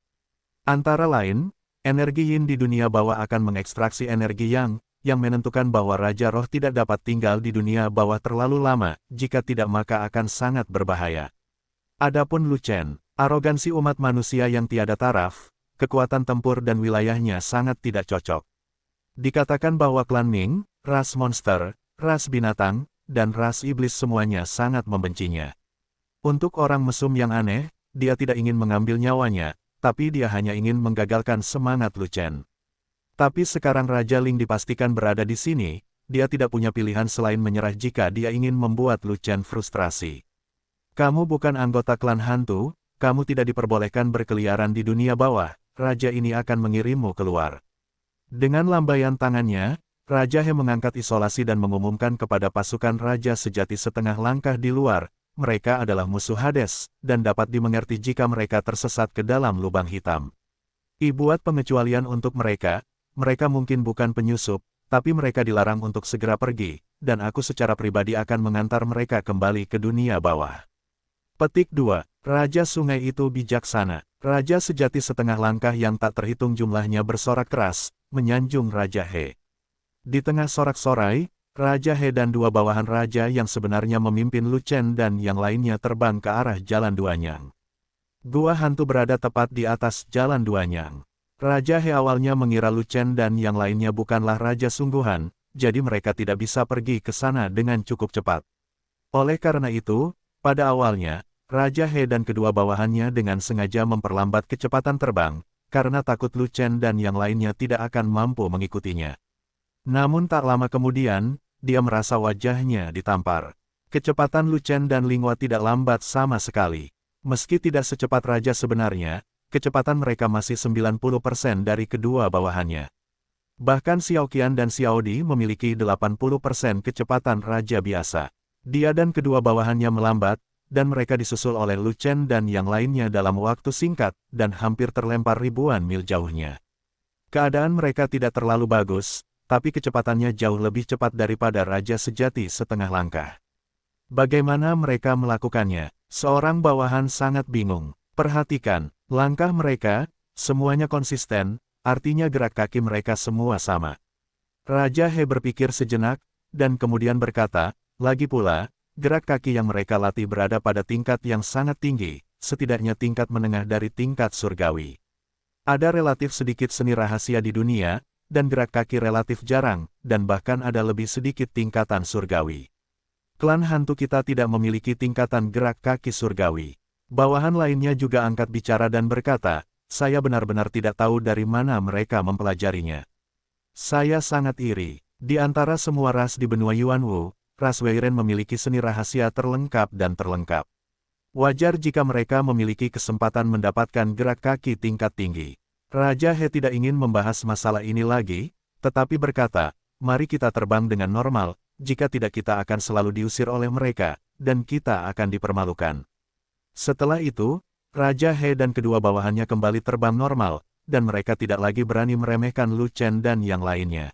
Antara lain, energi yin di dunia bawah akan mengekstraksi energi yang menentukan bahwa Raja Roh tidak dapat tinggal di dunia bawah terlalu lama, jika tidak maka akan sangat berbahaya. Adapun Lu Chen, arogansi umat manusia yang tiada taraf, kekuatan tempur dan wilayahnya sangat tidak cocok. Dikatakan bahwa klan Ming, ras monster, ras binatang, dan ras iblis semuanya sangat membencinya. Untuk orang mesum yang aneh, dia tidak ingin mengambil nyawanya, tapi dia hanya ingin menggagalkan semangat Lu Chen. Tapi sekarang Raja Ling dipastikan berada di sini, dia tidak punya pilihan selain menyerah jika dia ingin membuat Lu Chen frustrasi. Kamu bukan anggota klan hantu, kamu tidak diperbolehkan berkeliaran di dunia bawah, Raja ini akan mengirimmu keluar. Dengan lambaian tangannya, Raja He mengangkat isolasi dan mengumumkan kepada pasukan Raja sejati setengah langkah di luar, mereka adalah musuh Hades, dan dapat dimengerti jika mereka tersesat ke dalam lubang hitam. Buat pengecualian untuk mereka mungkin bukan penyusup, tapi mereka dilarang untuk segera pergi, dan aku secara pribadi akan mengantar mereka kembali ke dunia bawah. Petik 2. Raja sungai itu bijaksana. Raja sejati setengah langkah yang tak terhitung jumlahnya bersorak keras, menyanjung Raja He. Di tengah sorak-sorai, Raja He dan dua bawahan raja yang sebenarnya memimpin Lu Chen dan yang lainnya terbang ke arah Jalan Duanyang. Gua hantu berada tepat di atas Jalan Duanyang. Raja He awalnya mengira Lu Chen dan yang lainnya bukanlah raja sungguhan, jadi mereka tidak bisa pergi ke sana dengan cukup cepat. Oleh karena itu, pada awalnya, Raja He dan kedua bawahannya dengan sengaja memperlambat kecepatan terbang, karena takut Lu Chen dan yang lainnya tidak akan mampu mengikutinya. Namun tak lama kemudian, dia merasa wajahnya ditampar. Kecepatan Lu Chen dan Linghua tidak lambat sama sekali. Meski tidak secepat raja sebenarnya, kecepatan mereka masih 90% dari kedua bawahannya. Bahkan Xiao Qian dan Xiao Di memiliki 80% kecepatan raja biasa. Dia dan kedua bawahannya melambat, dan mereka disusul oleh Lu Chen dan yang lainnya dalam waktu singkat, dan hampir terlempar ribuan mil jauhnya. Keadaan mereka tidak terlalu bagus, tapi kecepatannya jauh lebih cepat daripada raja sejati setengah langkah. Bagaimana mereka melakukannya? Seorang bawahan sangat bingung. Perhatikan, langkah mereka, semuanya konsisten, artinya gerak kaki mereka semua sama. Raja He berpikir sejenak, dan kemudian berkata, lagi pula, gerak kaki yang mereka latih berada pada tingkat yang sangat tinggi, setidaknya tingkat menengah dari tingkat surgawi. Ada relatif sedikit seni rahasia di dunia, dan gerak kaki relatif jarang, dan bahkan ada lebih sedikit tingkatan surgawi. Klan hantu kita tidak memiliki tingkatan gerak kaki surgawi. Bawahan lainnya juga angkat bicara dan berkata, saya benar-benar tidak tahu dari mana mereka mempelajarinya. Saya sangat iri. Di antara semua ras di benua Yuanwu, ras Weiren memiliki seni rahasia terlengkap dan terlengkap. Wajar jika mereka memiliki kesempatan mendapatkan gerak kaki tingkat tinggi. Raja He tidak ingin membahas masalah ini lagi, tetapi berkata, mari kita terbang dengan normal, jika tidak kita akan selalu diusir oleh mereka, dan kita akan dipermalukan. Setelah itu, Raja He dan kedua bawahannya kembali terbang normal, dan mereka tidak lagi berani meremehkan Lu Chen dan yang lainnya.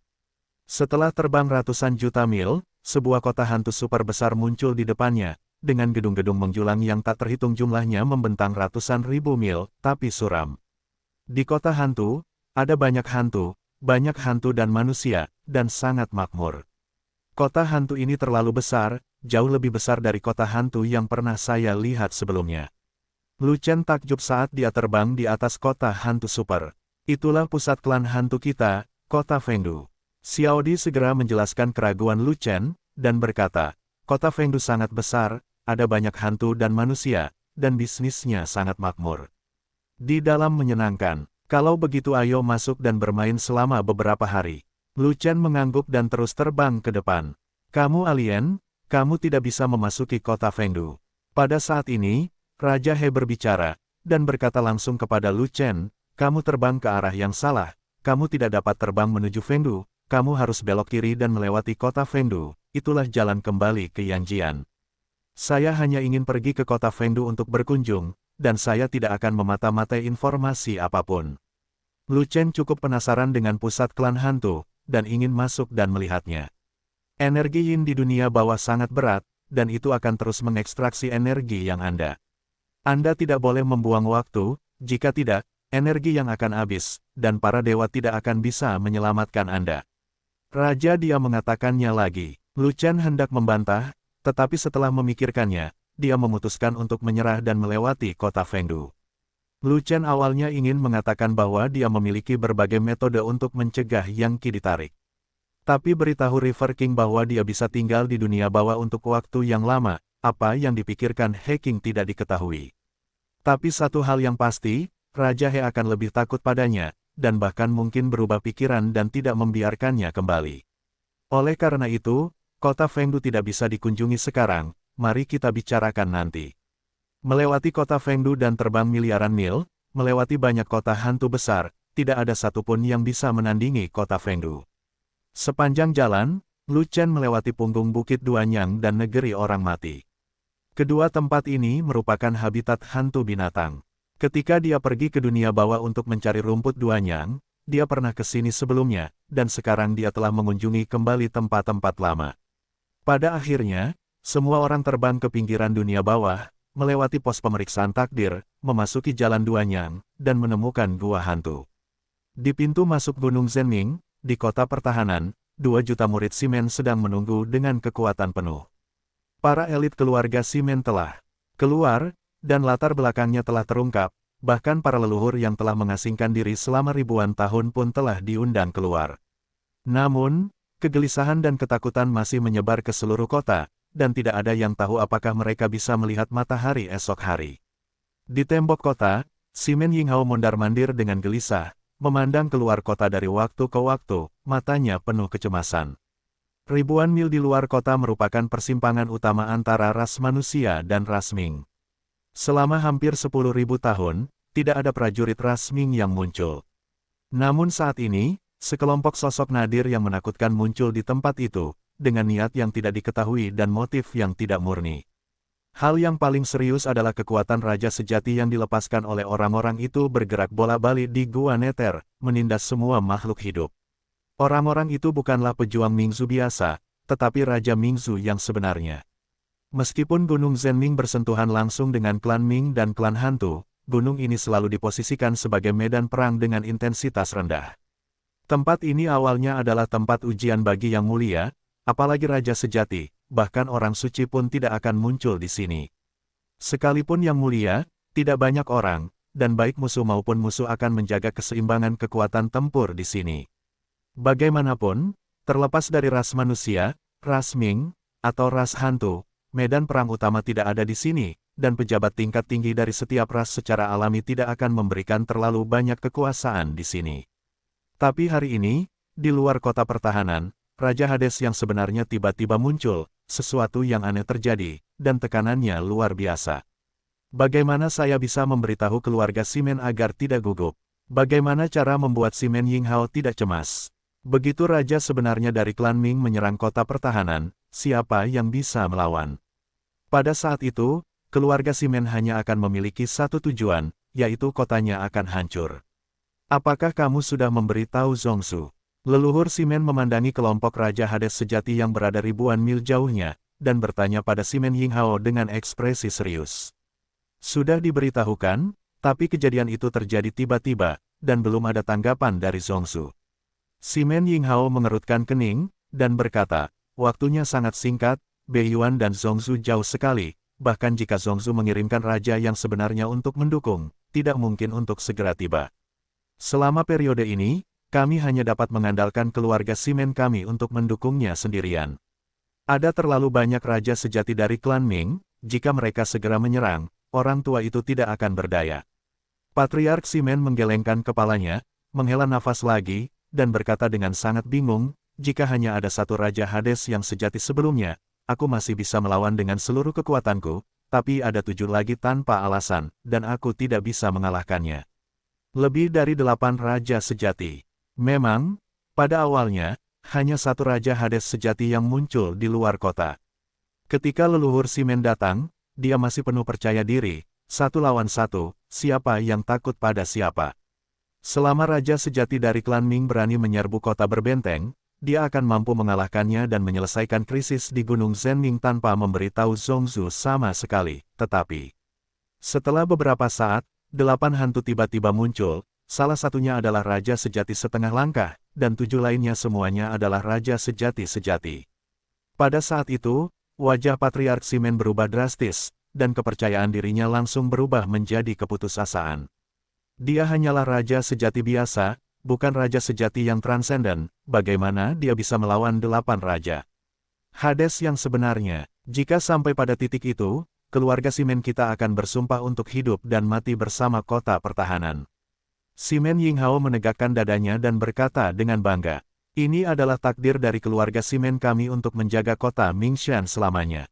Setelah terbang ratusan juta mil, sebuah kota hantu super besar muncul di depannya, dengan gedung-gedung menjulang yang tak terhitung jumlahnya membentang ratusan ribu mil, tapi suram. Di kota hantu, ada banyak hantu dan manusia, dan sangat makmur. Kota hantu ini terlalu besar, jauh lebih besar dari kota hantu yang pernah saya lihat sebelumnya. Lu Chen takjub saat dia terbang di atas kota hantu super. Itulah pusat klan hantu kita, kota Fengdu. Xiao Di segera menjelaskan keraguan Lu Chen, dan berkata, kota Fengdu sangat besar, ada banyak hantu dan manusia, dan bisnisnya sangat makmur. Di dalam menyenangkan. Kalau begitu ayo masuk dan bermain selama beberapa hari. Lu Chen mengangguk dan terus terbang ke depan. Kamu alien, kamu tidak bisa memasuki kota Fengdu. Pada saat ini, Raja He berbicara, dan berkata langsung kepada Lu Chen, kamu terbang ke arah yang salah, kamu tidak dapat terbang menuju Fengdu, kamu harus belok kiri dan melewati kota Fengdu, itulah jalan kembali ke Yanjian. Saya hanya ingin pergi ke kota Fengdu untuk berkunjung, dan saya tidak akan memata-matai informasi apapun. Lu Chen cukup penasaran dengan pusat klan hantu, dan ingin masuk dan melihatnya. Energi yin di dunia bawah sangat berat, dan itu akan terus mengekstraksi energi yang Anda. Anda tidak boleh membuang waktu, jika tidak, energi yang akan habis, dan para dewa tidak akan bisa menyelamatkan Anda. Raja dia mengatakannya lagi. Lu Chen hendak membantah, tetapi setelah memikirkannya, dia memutuskan untuk menyerah dan melewati kota Fengdu. Lu Chen awalnya ingin mengatakan bahwa dia memiliki berbagai metode untuk mencegah Yang Qi ditarik. Tapi beritahu River King bahwa dia bisa tinggal di dunia bawah untuk waktu yang lama, apa yang dipikirkan He King tidak diketahui. Tapi satu hal yang pasti, Raja He akan lebih takut padanya, dan bahkan mungkin berubah pikiran dan tidak membiarkannya kembali. Oleh karena itu, kota Fengdu tidak bisa dikunjungi sekarang, mari kita bicarakan nanti. Melewati kota Fengdu dan terbang miliaran mil, melewati banyak kota hantu besar, tidak ada satupun yang bisa menandingi kota Fengdu. Sepanjang jalan, Lu Chen melewati punggung bukit Duanyang dan negeri orang mati. Kedua tempat ini merupakan habitat hantu binatang. Ketika dia pergi ke dunia bawah untuk mencari rumput duanyang, dia pernah ke sini sebelumnya, dan sekarang dia telah mengunjungi kembali tempat-tempat lama. Pada akhirnya, semua orang terbang ke pinggiran dunia bawah, melewati pos pemeriksaan takdir, memasuki jalan duanyang, dan menemukan gua hantu. Di pintu masuk Gunung Zhenming, di kota pertahanan, 2 juta murid Ximen sedang menunggu dengan kekuatan penuh. Para elit keluarga Ximen telah keluar, dan latar belakangnya telah terungkap, bahkan para leluhur yang telah mengasingkan diri selama ribuan tahun pun telah diundang keluar. Namun, kegelisahan dan ketakutan masih menyebar ke seluruh kota, dan tidak ada yang tahu apakah mereka bisa melihat matahari esok hari. Di tembok kota, Ximen Yinghao mondar-mandir dengan gelisah, memandang keluar kota dari waktu ke waktu, matanya penuh kecemasan. Ribuan mil di luar kota merupakan persimpangan utama antara ras manusia dan ras Ming. Selama hampir 10.000 tahun, tidak ada prajurit ras Ming yang muncul. Namun saat ini, sekelompok sosok nadir yang menakutkan muncul di tempat itu, dengan niat yang tidak diketahui dan motif yang tidak murni. Hal yang paling serius adalah kekuatan raja sejati yang dilepaskan oleh orang-orang itu bergerak bola-balik di Gua Nether, menindas semua makhluk hidup. Orang-orang itu bukanlah pejuang Mingzu biasa, tetapi Raja Mingzu yang sebenarnya. Meskipun Gunung Zhenming bersentuhan langsung dengan klan Ming dan klan hantu, gunung ini selalu diposisikan sebagai medan perang dengan intensitas rendah. Tempat ini awalnya adalah tempat ujian bagi yang mulia, apalagi raja sejati, bahkan orang suci pun tidak akan muncul di sini. Sekalipun yang mulia, tidak banyak orang, dan baik musuh maupun musuh akan menjaga keseimbangan kekuatan tempur di sini. Bagaimanapun, terlepas dari ras manusia, ras Ming, atau ras hantu, medan perang utama tidak ada di sini, dan pejabat tingkat tinggi dari setiap ras secara alami tidak akan memberikan terlalu banyak kekuasaan di sini. Tapi hari ini, di luar kota pertahanan, Raja Hades yang sebenarnya tiba-tiba muncul, sesuatu yang aneh terjadi, dan tekanannya luar biasa. Bagaimana saya bisa memberitahu keluarga Ximen agar tidak gugup? Bagaimana cara membuat Ximen Yinghao tidak cemas? Begitu raja sebenarnya dari klan Ming menyerang kota pertahanan, siapa yang bisa melawan? Pada saat itu, keluarga Ximen hanya akan memiliki satu tujuan, yaitu kotanya akan hancur. Apakah kamu sudah memberitahu Zongsu? Leluhur Ximen memandangi kelompok Raja Hades sejati yang berada ribuan mil jauhnya, dan bertanya pada Ximen Yinghao dengan ekspresi serius. Sudah diberitahukan, tapi kejadian itu terjadi tiba-tiba, dan belum ada tanggapan dari Zongsu. Ximen Yinghao mengerutkan kening, dan berkata, waktunya sangat singkat, Beiyuan dan Zongsu jauh sekali, bahkan jika Zongsu mengirimkan raja yang sebenarnya untuk mendukung, tidak mungkin untuk segera tiba. Selama periode ini, kami hanya dapat mengandalkan keluarga Ximen kami untuk mendukungnya sendirian. Ada terlalu banyak raja sejati dari klan Ming, jika mereka segera menyerang, orang tua itu tidak akan berdaya. Patriark Ximen menggelengkan kepalanya, menghela nafas lagi, dan berkata dengan sangat bingung, jika hanya ada satu Raja Hades yang sejati sebelumnya, aku masih bisa melawan dengan seluruh kekuatanku, tapi ada 7 lagi tanpa alasan, dan aku tidak bisa mengalahkannya. Lebih dari 8 raja sejati. Memang, pada awalnya, hanya satu Raja Hades sejati yang muncul di luar kota. Ketika leluhur Ximen datang, dia masih penuh percaya diri, 1 lawan 1, siapa yang takut pada siapa. Selama Raja sejati dari klan Ming berani menyerbu kota berbenteng, dia akan mampu mengalahkannya dan menyelesaikan krisis di Gunung Zhenming tanpa memberitahu Zongsu sama sekali, tetapi setelah beberapa saat, 8 hantu tiba-tiba muncul, salah satunya adalah Raja Sejati setengah langkah, dan 7 lainnya semuanya adalah Raja Sejati-sejati. Pada saat itu, wajah Patriark Ximen berubah drastis, dan kepercayaan dirinya langsung berubah menjadi keputusasaan. Dia hanyalah Raja Sejati biasa, bukan Raja Sejati yang transenden, bagaimana dia bisa melawan 8 Raja Hades yang sebenarnya. Jika sampai pada titik itu, keluarga Ximen kita akan bersumpah untuk hidup dan mati bersama kota pertahanan. Ximen Yinghao menegakkan dadanya dan berkata dengan bangga, ini adalah takdir dari keluarga Ximen kami untuk menjaga kota Mingshan selamanya.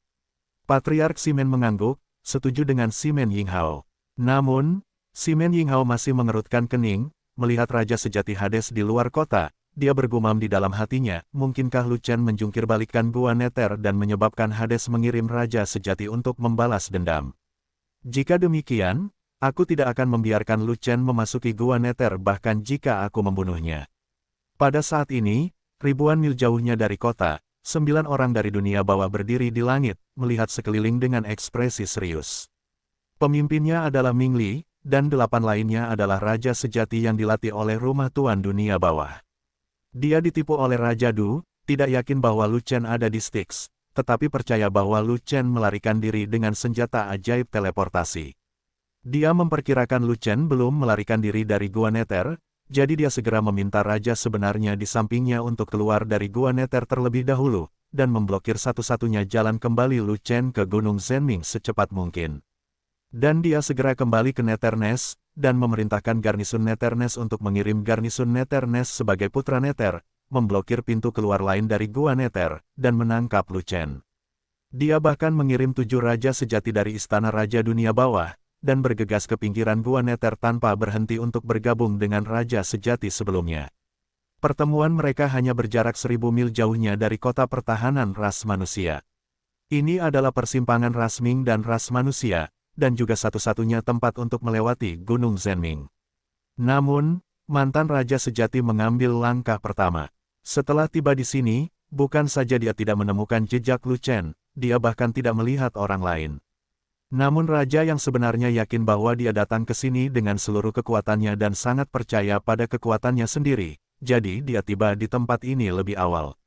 Patriark Ximen mengangguk, setuju dengan Ximen Yinghao. Namun, Ximen Yinghao masih mengerutkan kening, melihat Raja Sejati Hades di luar kota, dia bergumam di dalam hatinya, mungkinkah Lu Chen menjungkir balikkan Gua Nether dan menyebabkan Hades mengirim Raja Sejati untuk membalas dendam. Jika demikian, aku tidak akan membiarkan Lu Chen memasuki Gua Nether bahkan jika aku membunuhnya. Pada saat ini, ribuan mil jauhnya dari kota, 9 orang dari dunia bawah berdiri di langit, melihat sekeliling dengan ekspresi serius. Pemimpinnya adalah Ming Li, dan 8 lainnya adalah Raja Sejati yang dilatih oleh Rumah Tuan Dunia Bawah. Dia ditipu oleh Raja Du, tidak yakin bahwa Lu Chen ada di Styx, tetapi percaya bahwa Lu Chen melarikan diri dengan senjata ajaib teleportasi. Dia memperkirakan Lu Chen belum melarikan diri dari Gua Nether, jadi dia segera meminta Raja sebenarnya di sampingnya untuk keluar dari Gua Nether terlebih dahulu, dan memblokir satu-satunya jalan kembali Lu Chen ke Gunung Zhenming secepat mungkin. Dan dia segera kembali ke Nethernes, dan memerintahkan garnisun Nethernes untuk mengirim garnisun Nethernes sebagai putra Nether, memblokir pintu keluar lain dari Gua Nether, dan menangkap Lu Chen. Dia bahkan mengirim 7 Raja Sejati dari Istana Raja Dunia Bawah, dan bergegas ke pinggiran Gua Nether tanpa berhenti untuk bergabung dengan Raja Sejati sebelumnya. Pertemuan mereka hanya berjarak 1000 mil jauhnya dari kota pertahanan ras manusia. Ini adalah persimpangan ras Ming dan ras manusia, dan juga satu-satunya tempat untuk melewati Gunung Zhenming. Namun, mantan Raja Sejati mengambil langkah pertama. Setelah tiba di sini, bukan saja dia tidak menemukan jejak Lu Chen, dia bahkan tidak melihat orang lain. Namun Raja yang sebenarnya yakin bahwa dia datang ke sini dengan seluruh kekuatannya dan sangat percaya pada kekuatannya sendiri, jadi dia tiba di tempat ini lebih awal.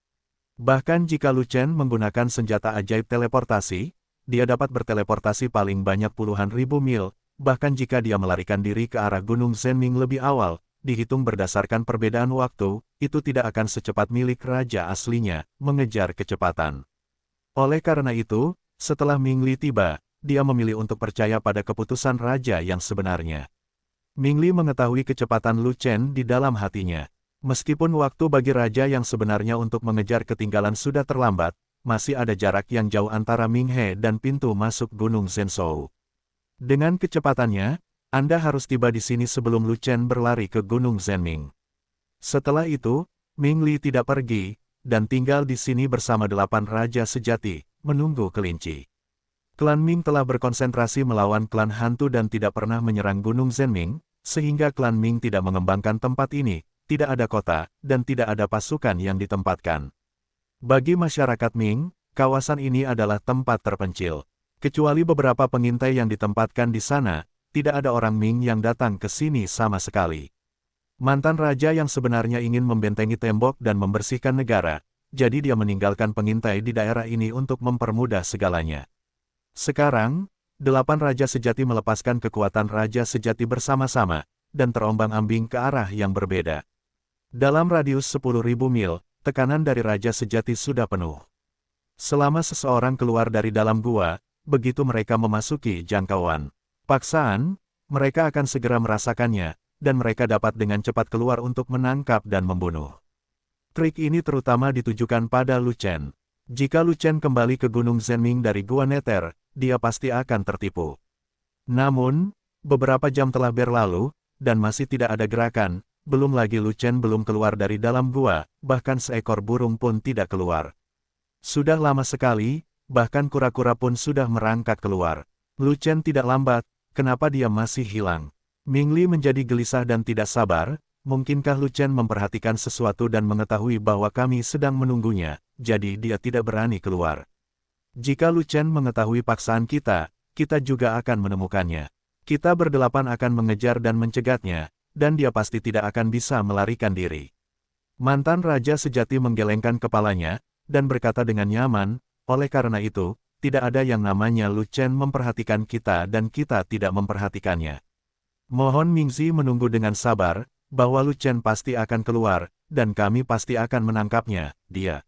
Bahkan jika Lu Chen menggunakan senjata ajaib teleportasi, dia dapat berteleportasi paling banyak puluhan ribu mil, bahkan jika dia melarikan diri ke arah Gunung Zhenming lebih awal, dihitung berdasarkan perbedaan waktu, itu tidak akan secepat milik Raja aslinya, mengejar kecepatan. Oleh karena itu, setelah Ming Li tiba, dia memilih untuk percaya pada keputusan Raja yang sebenarnya. Ming Li mengetahui kecepatan Lu Chen di dalam hatinya. Meskipun waktu bagi Raja yang sebenarnya untuk mengejar ketinggalan sudah terlambat, masih ada jarak yang jauh antara Ming He dan pintu masuk Gunung Zhenshou. Dengan kecepatannya, Anda harus tiba di sini sebelum Lu Chen berlari ke Gunung Zhenming. Setelah itu, Ming Li tidak pergi, dan tinggal di sini bersama 8 Raja Sejati, menunggu kelinci. Klan Ming telah berkonsentrasi melawan klan hantu dan tidak pernah menyerang Gunung Zhenming, sehingga klan Ming tidak mengembangkan tempat ini, tidak ada kota, dan tidak ada pasukan yang ditempatkan. Bagi masyarakat Ming, kawasan ini adalah tempat terpencil. Kecuali beberapa pengintai yang ditempatkan di sana, tidak ada orang Ming yang datang ke sini sama sekali. Mantan raja yang sebenarnya ingin membentengi tembok dan membersihkan negara, jadi dia meninggalkan pengintai di daerah ini untuk mempermudah segalanya. Sekarang, 8 Raja Sejati melepaskan kekuatan Raja Sejati bersama-sama, dan terombang-ambing ke arah yang berbeda. Dalam radius 10.000 mil, tekanan dari Raja Sejati sudah penuh. Selama seseorang keluar dari dalam gua, begitu mereka memasuki jangkauan paksaan, mereka akan segera merasakannya, dan mereka dapat dengan cepat keluar untuk menangkap dan membunuh. Trik ini terutama ditujukan pada Lu Chen. Jika Lu Chen kembali ke Gunung Zhenming dari Gua Nether, dia pasti akan tertipu. Namun, beberapa jam telah berlalu, dan masih tidak ada gerakan, belum lagi Lu Chen belum keluar dari dalam gua, bahkan seekor burung pun tidak keluar. Sudah lama sekali, bahkan kura-kura pun sudah merangkak keluar. Lu Chen tidak lambat, kenapa dia masih hilang? Ming Li menjadi gelisah dan tidak sabar, mungkinkah Lu Chen memperhatikan sesuatu dan mengetahui bahwa kami sedang menunggunya, jadi dia tidak berani keluar. Jika Lu Chen mengetahui paksaan kita, kita juga akan menemukannya. Kita berdelapan akan mengejar dan mencegatnya, dan dia pasti tidak akan bisa melarikan diri. Mantan Raja Sejati menggelengkan kepalanya, dan berkata dengan nyaman, oleh karena itu, tidak ada yang namanya Lu Chen memperhatikan kita dan kita tidak memperhatikannya. Mohon Mingzi menunggu dengan sabar, bahwa Lu Chen pasti akan keluar, dan kami pasti akan menangkapnya, dia